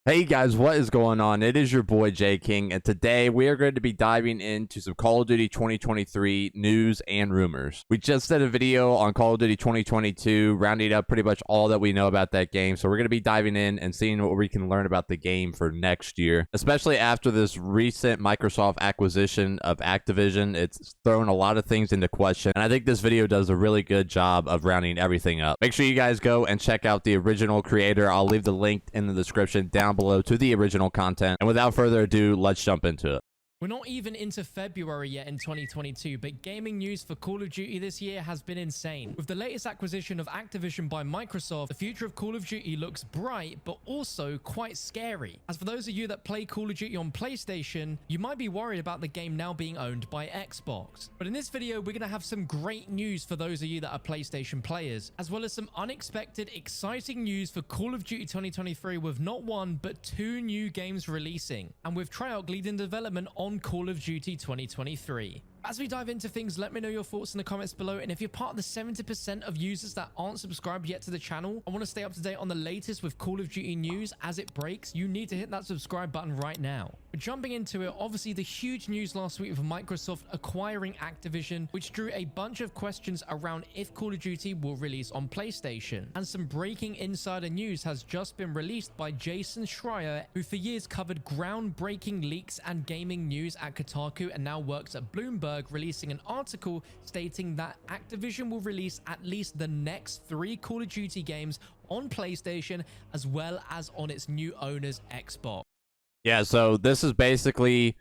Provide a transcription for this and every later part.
Hey guys, what is going on? It is your boy Jkng, and today we are going to be diving into some Call of Duty 2023 news and rumors. We just did a video on Call of Duty 2022, rounding up pretty much all that we know about that game, so we're going to be diving in and seeing what we can learn about the game for next year, especially after this recent Microsoft acquisition of Activision. It's thrown a lot of things into question, and I think this video does a really good job of rounding everything up. Make sure you guys go and check out the original creator. I'll leave the link in the description down below to the original content, and without further ado, let's jump into it. We're not even into February yet in 2022, but gaming news for Call of Duty this year has been insane. With the latest acquisition of Activision by Microsoft, the future of Call of Duty looks bright, but also quite scary. As for those of you that play Call of Duty on PlayStation, you might be worried about the game now being owned by Xbox. But in this video, we're going to have some great news for those of you that are PlayStation players, as well as some unexpected, exciting news for Call of Duty 2023 with not one, but two new games releasing, and with Treyarch leading development on Call of Duty 2023. As we dive into things, let me know your thoughts in the comments below, and if you're part of the 70% of users that aren't subscribed yet to the channel and want to stay up to date on the latest with Call of Duty news as it breaks, you need to hit that subscribe button right now. But jumping into it, obviously the huge news last week with Microsoft acquiring Activision, which drew a bunch of questions around if Call of Duty will release on PlayStation. And some breaking insider news has just been released by Jason Schreier, who for years covered groundbreaking leaks and gaming news at Kotaku and now works at Bloomberg, releasing an article stating that Activision will release at least the next 3 Call of Duty games on PlayStation as well as on its new owner's Xbox. Yeah, so this is basically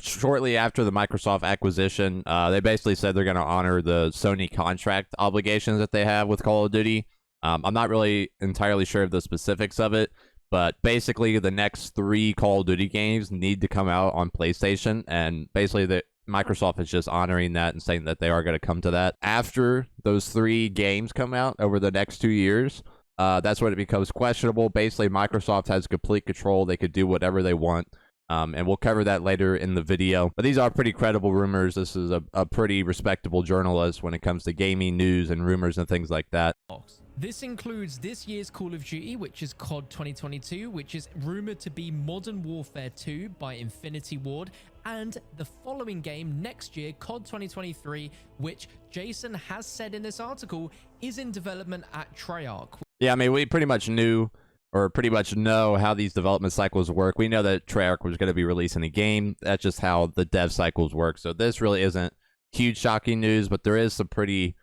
shortly after the Microsoft acquisition. They basically said they're going to honor the Sony contract obligations that they have with Call of Duty. I'm not really entirely sure of the specifics of it, but basically the next 3 Call of Duty games need to come out on PlayStation, and basically Microsoft is just honoring that and saying that they are going to come to that. After those 3 games come out over the next 2 years, that's when it becomes questionable. Basically, Microsoft has complete control. They could do whatever they want, and we'll cover that later in the video. But these are pretty credible rumors. This is a pretty respectable journalist when it comes to gaming news and rumors and things like that. This includes this year's Call of Duty, which is COD 2022, which is rumored to be Modern Warfare 2 by Infinity Ward, and the following game next year, COD 2023, which Jason has said in this article is in development at Treyarch. Yeah, I mean, we pretty much knew, or pretty much know, how these development cycles work. We know that Treyarch was going to be releasing a game. That's just how the dev cycles work. So this really isn't huge shocking news, but there is some pretty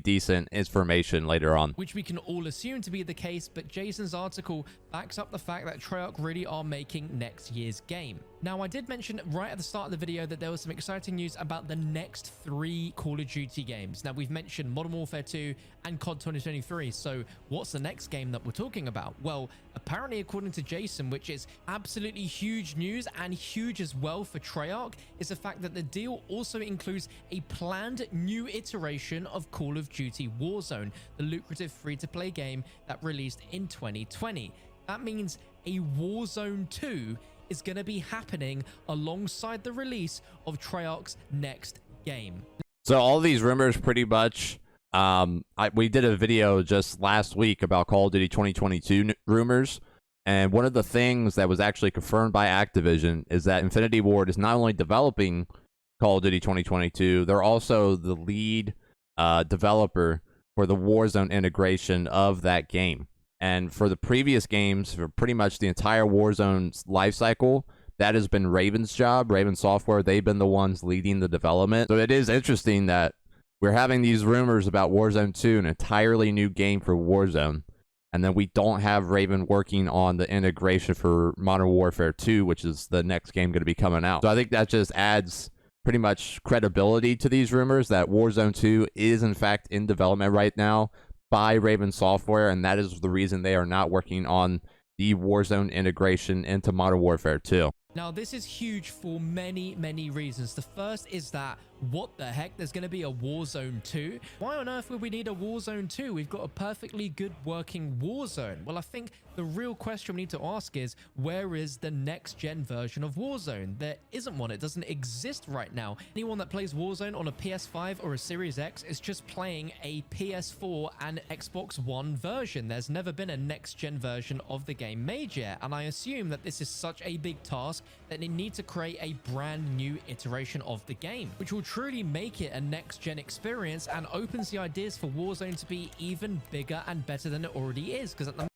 decent information later on, which we can all assume to be the case. But Jason's article backs up the fact that Treyarch really are making next year's game. Now, I did mention right at the start of the video that there was some exciting news about the next 3 Call of Duty games. Now, we've mentioned Modern Warfare 2 and COD 2023. So what's the next game that we're talking about? Well, apparently, according to Jason, which is absolutely huge news and huge as well for Treyarch, is the fact that the deal also includes a planned new iteration of Call of Duty Warzone, the lucrative free-to-play game that released in 2020. That means a Warzone 2 is going to be happening alongside the release of Treyarch's next game. So all these rumors pretty much, we did a video just last week about Call of Duty 2022 rumors, and one of the things that was actually confirmed by Activision is that Infinity Ward is not only developing Call of Duty 2022, they're also the lead developer for the Warzone integration of that game. And for the previous games, for pretty much the entire Warzone's life cycle, that has been Raven's job. Raven Software, they've been the ones leading the development. So it is interesting that we're having these rumors about Warzone 2, an entirely new game for Warzone, and then we don't have Raven working on the integration for Modern Warfare 2, which is the next game going to be coming out. So I think that just adds pretty much credibility to these rumors that Warzone 2 is in fact in development right now by Raven Software, and that is the reason they are not working on the Warzone integration into Modern Warfare 2. Now, this is huge for many reasons. The first is that what the heck, there's going to be a Warzone 2? Why on earth would we need a Warzone 2? We've got a perfectly good working Warzone. Well, I think the real question we need to ask is, where is the next gen version of Warzone? There isn't one. It doesn't exist right now. Anyone that plays Warzone on a PS5 or a Series X is just playing a PS4 and Xbox One version. There's never been a next gen version of the game made yet, and I assume that this is such a big task that they need to create a brand new iteration of the game, which will truly make it a next gen experience and opens the ideas for Warzone to be even bigger and better than it already is. Because at the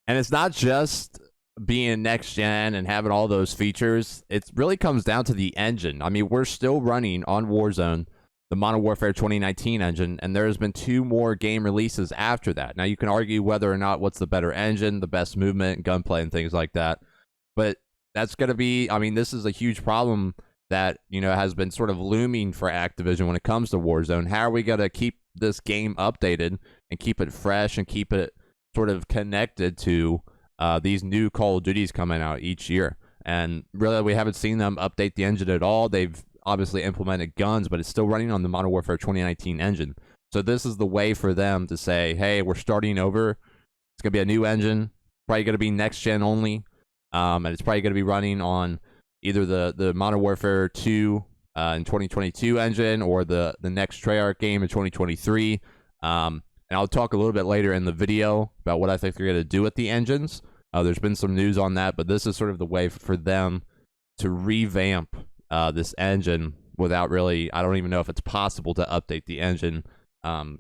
And it's not just being next gen and having all those features. It really comes down to the engine. I mean, we're still running on Warzone the Modern Warfare 2019 engine, and there's been 2 more game releases after that. Now, you can argue whether or not what's the better engine, the best movement, gunplay, and things like that. But that's going to be, I mean, this is a huge problem that, you know, has been sort of looming for Activision when it comes to Warzone. How are we going to keep this game updated and keep it fresh and keep it sort of connected to these new Call of Duties coming out each year? And really, we haven't seen them update the engine at all. They've obviously implemented guns, but it's still running on the Modern Warfare 2019 engine. So this is the way for them to say, hey, we're starting over. It's going to be a new engine, probably going to be next gen only. And it's probably going to be running on either the Modern Warfare 2 in 2022 engine or the next Treyarch game in 2023. And I'll talk a little bit later in the video about what I think they're going to do with the engines. There's been some news on that, but this is sort of the way for them to revamp this engine without really, I don't even know if it's possible to update the engine,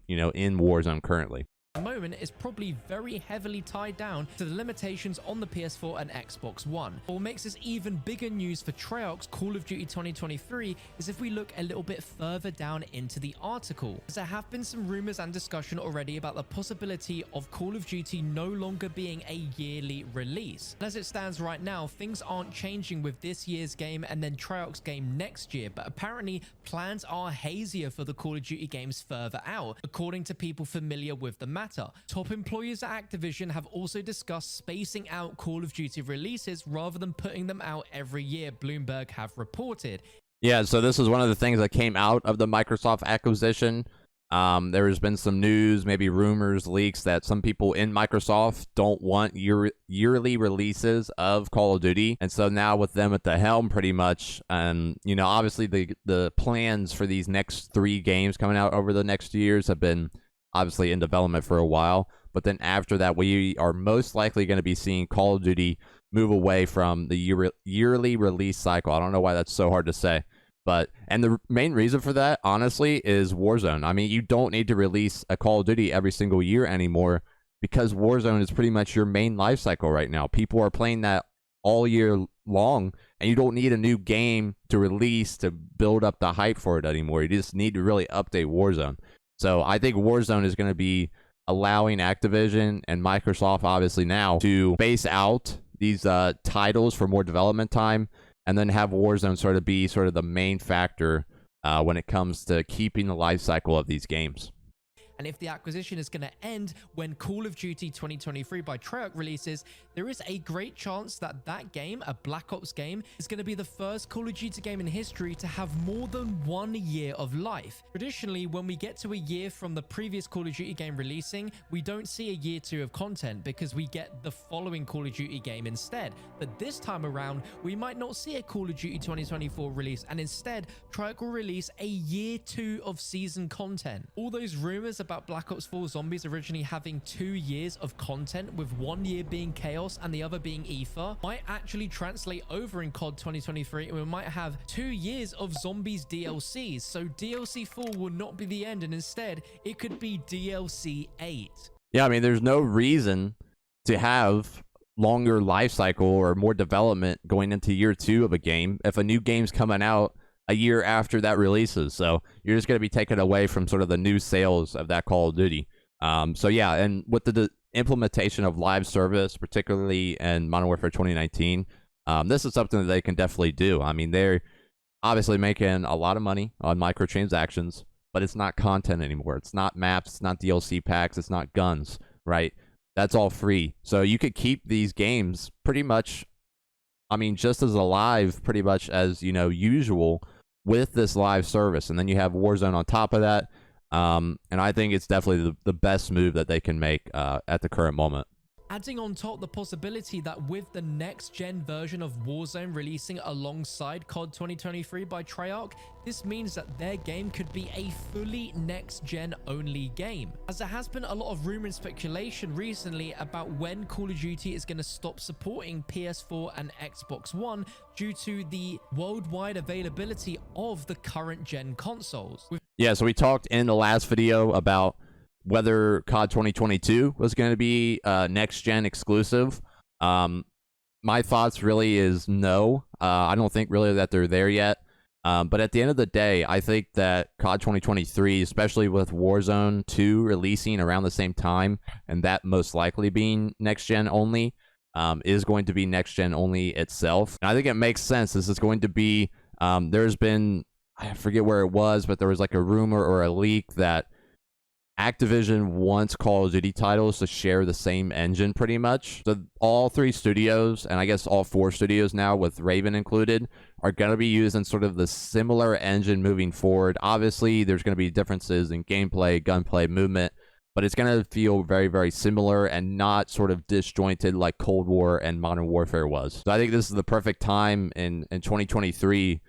you know, in Warzone currently. The moment is probably very heavily tied down to the limitations on the PS4 and Xbox One. What makes this even bigger news for Treyarch's Call of Duty 2023 is if we look a little bit further down into the article, as there have been some rumors and discussion already about the possibility of Call of Duty no longer being a yearly release. And as it stands right now, things aren't changing with this year's game and then Treyarch's game next year, but apparently plans are hazier for the Call of Duty games further out, according to people familiar with the matter. Top employees at Activision have also discussed spacing out Call of Duty releases rather than putting them out every year, Bloomberg have reported. Yeah, so this is one of the things that came out of the Microsoft acquisition. There has been some news, maybe rumors, leaks, that some people in Microsoft don't want yearly releases of Call of Duty. And so now with them at the helm pretty much, you know, obviously the plans for these next 3 games coming out over the next years have been obviously in development for a while, but then after that, we are most likely going to be seeing Call of Duty move away from the yearly release cycle. I don't know why that's so hard to say, but, and the main reason for that, honestly, is Warzone. I mean, you don't need to release a Call of Duty every single year anymore because Warzone is pretty much your main life cycle right now. People are playing that all year long, and you don't need a new game to release to build up the hype for it anymore. You just need to really update Warzone. So I think Warzone is going to be allowing Activision and Microsoft, obviously now, to base out these titles for more development time, and then have Warzone sort of be sort of the main factor when it comes to keeping the life cycle of these games. And if the acquisition is going to end when Call of Duty 2023 by Treyarch releases, there is a great chance that that game, a Black Ops game, is going to be the first Call of Duty game in history to have more than 1 year of life. Traditionally, when we get to a year from the previous Call of Duty game releasing, we don't see a year 2 of content because we get the following Call of Duty game instead. But this time around, we might not see a Call of Duty 2024 release, and instead, Treyarch will release a year 2 of season content. All those rumors about Black Ops 4 Zombies originally having 2 years of content, with 1 year being Chaos and the other being Ether, might actually translate over in COD 2023, and we might have 2 years of Zombies DLCs. So DLC 4 will not be the end, and instead it could be DLC 8. Yeah, I mean, there's no reason to have longer life cycle or more development going into year 2 of a game if a new game's coming out a year after that releases. So you're just going to be taken away from sort of the new sales of that Call of Duty. So yeah, and with the implementation of live service, particularly in Modern Warfare 2019, this is something that they can definitely do. I mean, they're obviously making a lot of money on microtransactions, but it's not content anymore. It's not maps, it's not DLC packs, it's not guns, right? That's all free. So you could keep these games pretty much, I mean, just as alive pretty much as, you know, usual with this live service. And then you have Warzone on top of that. And I think it's definitely the best move that they can make at the current moment. Adding on top the possibility that with the next-gen version of Warzone releasing alongside COD 2023 by Treyarch, this means that their game could be a fully next-gen only game. As there has been a lot of rumor and speculation recently about when Call of Duty is going to stop supporting PS4 and Xbox One due to the worldwide availability of the current-gen consoles. Yeah, so we talked in the last video about whether COD 2022 was going to be next-gen exclusive. My thoughts really is no. I don't think really that they're there yet. But at the end of the day, I think that COD 2023, especially with Warzone 2 releasing around the same time, and that most likely being next-gen only, is going to be next-gen only itself. And I think it makes sense. This is going to be, there's been, I forget where it was, but there was like a rumor or a leak that Activision wants Call of Duty titles to share the same engine pretty much. So all 3 studios, and I guess all 4 studios now with Raven included, are going to be using sort of the similar engine moving forward. Obviously, there's going to be differences in gameplay, gunplay, movement, but it's going to feel very, very similar and not sort of disjointed like Cold War and Modern Warfare was. So I think this is the perfect time in 2023,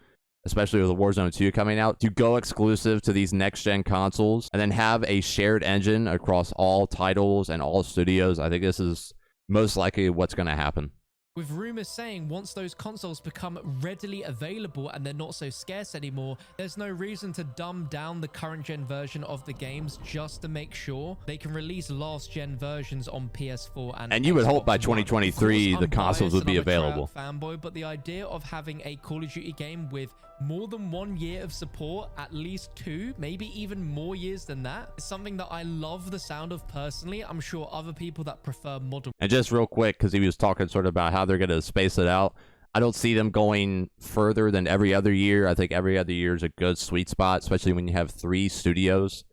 especially with Warzone 2 coming out, to go exclusive to these next-gen consoles and then have a shared engine across all titles and all studios. I think this is most likely what's going to happen. With rumors saying once those consoles become readily available and they're not so scarce anymore, there's no reason to dumb down the current gen version of the games just to make sure they can release last gen versions on PS4 and you would Xbox hope by One. 2023 Of course, the consoles would be available. Fanboy, but the idea of having a Call of Duty game with more than 1 year of support, at least 2, maybe even more years than that, is something that I love the sound of personally. I'm sure other people that prefer modern. And just real quick, because he was talking sort of about how they're going to space it out, I don't see them going further than every other year. I think every other year is a good sweet spot, especially when you have 3 studios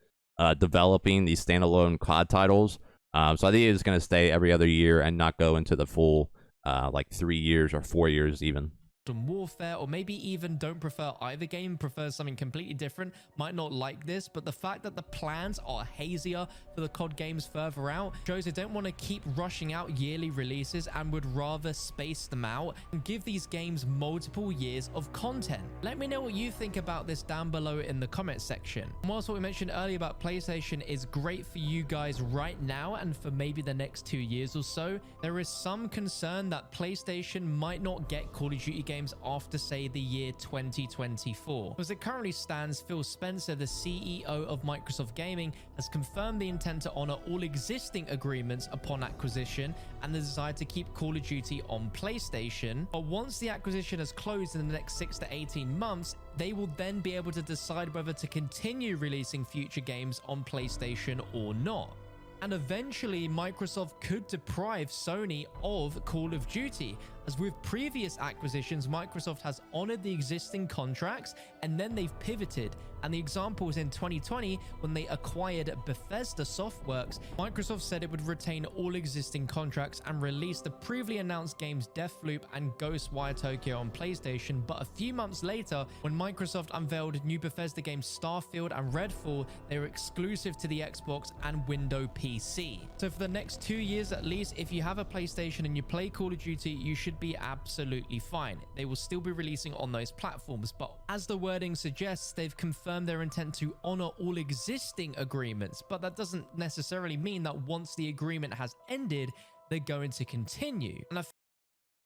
developing these standalone COD titles. So I think it's going to stay every other year and not go into the full like 3 years or 4 years even. Warfare, or maybe even don't prefer either game, prefers something completely different, might not like this, but the fact that the plans are hazier for the COD games further out shows they don't want to keep rushing out yearly releases and would rather space them out and give these games multiple years of content. Let me know what you think about this down below in the comment section. And whilst what we mentioned earlier about PlayStation is great for you guys right now and for maybe the next 2 years or so, there is some concern that PlayStation might not get Call of Duty games after, say, the year 2024. As it currently stands, Phil Spencer, the CEO of Microsoft Gaming, has confirmed the intent to honor all existing agreements upon acquisition and the desire to keep Call of Duty on PlayStation. But once the acquisition has closed in the next 6 to 18 months, they will then be able to decide whether to continue releasing future games on PlayStation or not. And eventually, Microsoft could deprive Sony of Call of Duty, as with previous acquisitions, Microsoft has honored the existing contracts and then they've pivoted. And the example was in 2020 when they acquired Bethesda Softworks. Microsoft said it would retain all existing contracts and release the previously announced games Deathloop and Ghostwire Tokyo on PlayStation. But a few months later, when Microsoft unveiled new Bethesda games Starfield and Redfall, they were exclusive to the Xbox and Windows PC. So for the next 2 years at least, if you have a PlayStation and you play Call of Duty, you should be absolutely fine. They will still be releasing on those platforms, but as the wording suggests, they've confirmed their intent to honor all existing agreements, but that doesn't necessarily mean that once the agreement has ended, they're going to continue. And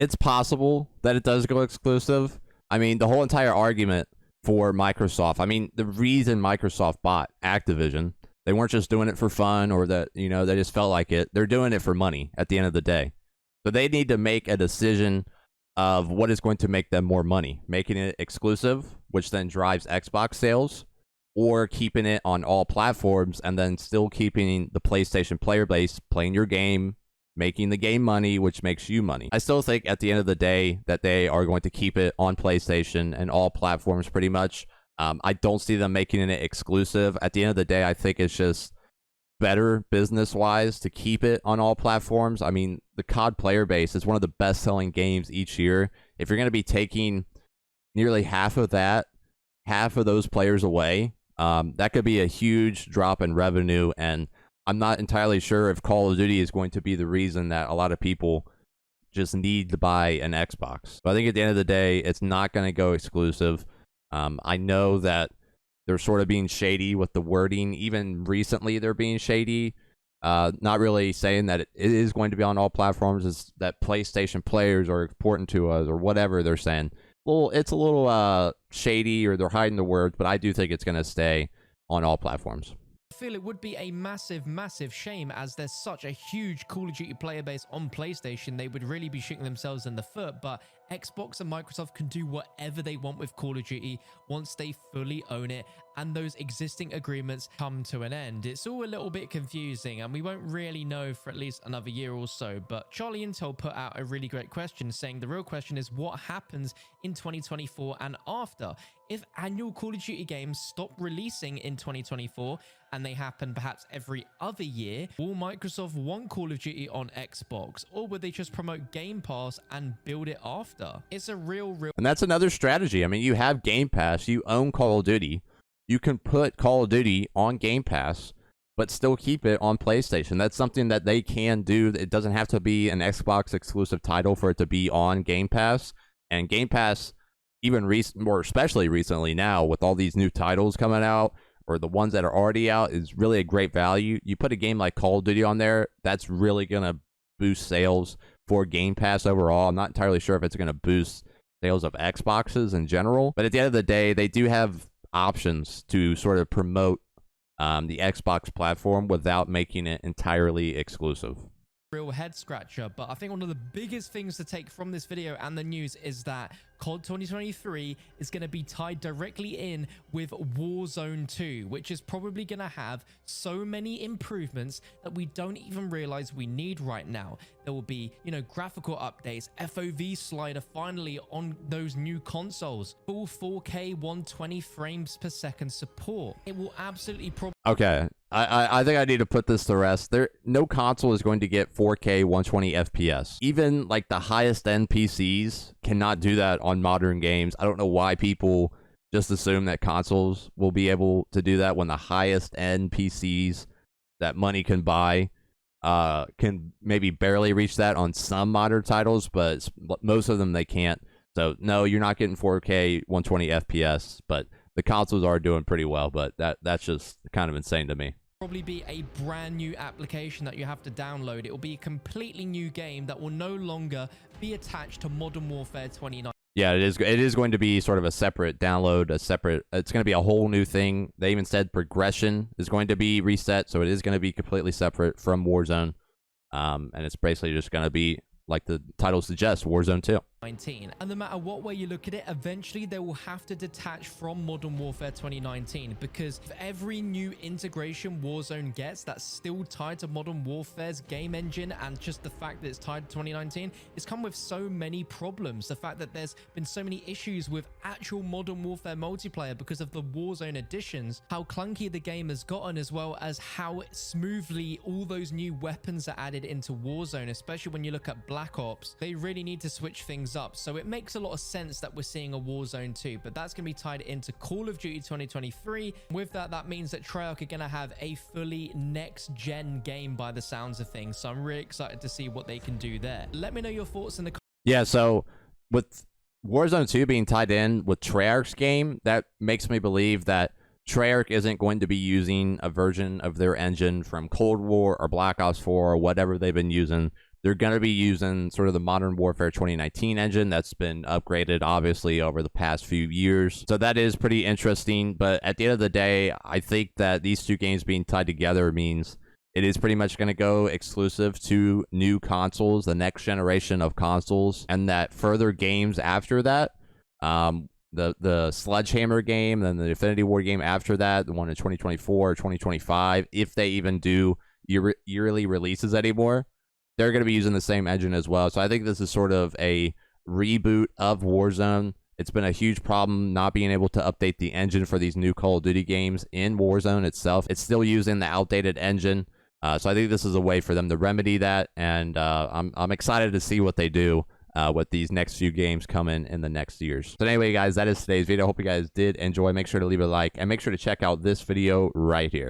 it's possible that it does go exclusive. I mean, the whole entire argument for Microsoft, I mean, the reason Microsoft bought Activision, they weren't just doing it for fun or that, you know, they just felt like it. They're doing it for money at the end of the day. So they need to make a decision of what is going to make them more money, making it exclusive, which then drives Xbox sales, or keeping it on all platforms and then still keeping the PlayStation player base playing your game, making the game money, which makes you money. I still think at the end of the day that they are going to keep it on PlayStation and all platforms pretty much. I don't see them making it exclusive. At the end of the day, I think it's just better business-wise to keep it on all platforms. I mean, the COD player base is one of the best-selling games each year. If you're going to be taking nearly half of that half of those players away, that could be a huge drop in revenue. And I'm not entirely sure if Call of Duty is going to be the reason that a lot of people just need to buy an Xbox. But I think at the end of the day, it's not going to go exclusive. I know that they're sort of being shady with the wording. Even recently, they're being shady. Not really saying that it is going to be on all platforms. It's that PlayStation players are important to us or whatever they're saying. Well, it's a little shady, or they're hiding the words, but I do think it's going to stay on all platforms. I feel it would be a massive shame, as there's such a huge Call of Duty player base on PlayStation. They would really be shooting themselves in the foot, but Xbox and Microsoft can do whatever they want with Call of Duty once they fully own it and those existing agreements come to an end. It's all a little bit confusing, and we won't really know for at least another year or so. But Charlie Intel put out a really great question, saying the real question is what happens in 2024 and after. If annual Call of Duty games stop releasing in 2024 and they happen perhaps every other year, will Microsoft want Call of Duty on Xbox, or would they just promote Game Pass and build it after? It's a real And that's another strategy. I mean, you have Game Pass, you own Call of Duty. You can put Call of Duty on Game Pass, but still keep it on PlayStation. That's something that they can do. It doesn't have to be an Xbox exclusive title for it to be on Game Pass. And Game Pass, even more especially recently now, with all these new titles coming out, or the ones that are already out, is really a great value. You put a game like Call of Duty on there, that's really going to boost sales for Game Pass overall. I'm not entirely sure if it's going to boost sales of Xboxes in general, but at the end of the day, they do have options to sort of promote the Xbox platform without making it entirely exclusive. Real head scratcher. But I think one of the biggest things to take from this video and the news is that COD 2023 is going to be tied directly in with Warzone 2, which is probably going to have so many improvements that we don't even realize we need right now. There will be, graphical updates, FOV slider finally on those new consoles, full 4K 120 frames per second support. It will absolutely Okay, I think I need to put this to rest. No console is going to get 4K 120 FPS. Even like the highest end PCs cannot do that on modern games. I don't know why people just assume that consoles will be able to do that when the highest end PCs that money can buy can maybe barely reach that on some modern titles, but most of them they can't. So no, you're not getting 4K 120 FPS, but the consoles are doing pretty well. But that's just kind of insane to me. Probably be a brand new application that you have to download. It will be a completely new game that will no longer be attached to Modern Warfare 29. Yeah, it is going to be sort of a separate download, it's going to be a whole new thing. They even said progression is going to be reset, so it is going to be completely separate from Warzone. And it's basically just going to be, like the title suggests, Warzone 2. And no matter what way you look at it, eventually they will have to detach from Modern Warfare 2019, because if every new integration Warzone gets that's still tied to Modern Warfare's game engine, and just the fact that it's tied to 2019, it's come with so many problems. The fact that there's been so many issues with actual Modern Warfare multiplayer because of the Warzone additions, how clunky the game has gotten, as well as how smoothly all those new weapons are added into Warzone, especially when you look at Black Ops. They really need to switch things up. So it makes a lot of sense that we're seeing a Warzone 2, but that's going to be tied into Call of Duty 2023. With that means that Treyarch are going to have a fully next-gen game by the sounds of things. So I'm really excited to see what they can do there. Let me know your thoughts in the comments. Yeah, so with Warzone 2 being tied in with Treyarch's game, that makes me believe that Treyarch isn't going to be using a version of their engine from Cold War or Black Ops 4 or whatever they've been using. They're going to be using sort of the Modern Warfare 2019 engine that's been upgraded, obviously, over the past few years. So that is pretty interesting. But at the end of the day, I think that these two games being tied together means it is pretty much going to go exclusive to new consoles, the next generation of consoles, and that further games after that, the Sledgehammer game, then the Infinity War game after that, the one in 2024 or 2025, if they even do yearly releases anymore, they're going to be using the same engine as well. So I think this is sort of a reboot of Warzone. It's been a huge problem not being able to update the engine for these new Call of Duty games in Warzone itself. It's still using the outdated engine. So I think this is a way for them to remedy that, and I'm excited to see what they do with these next few games coming in the next years. So anyway, guys, that is today's video. I hope you guys did enjoy. Make sure to leave a like and make sure to check out this video right here.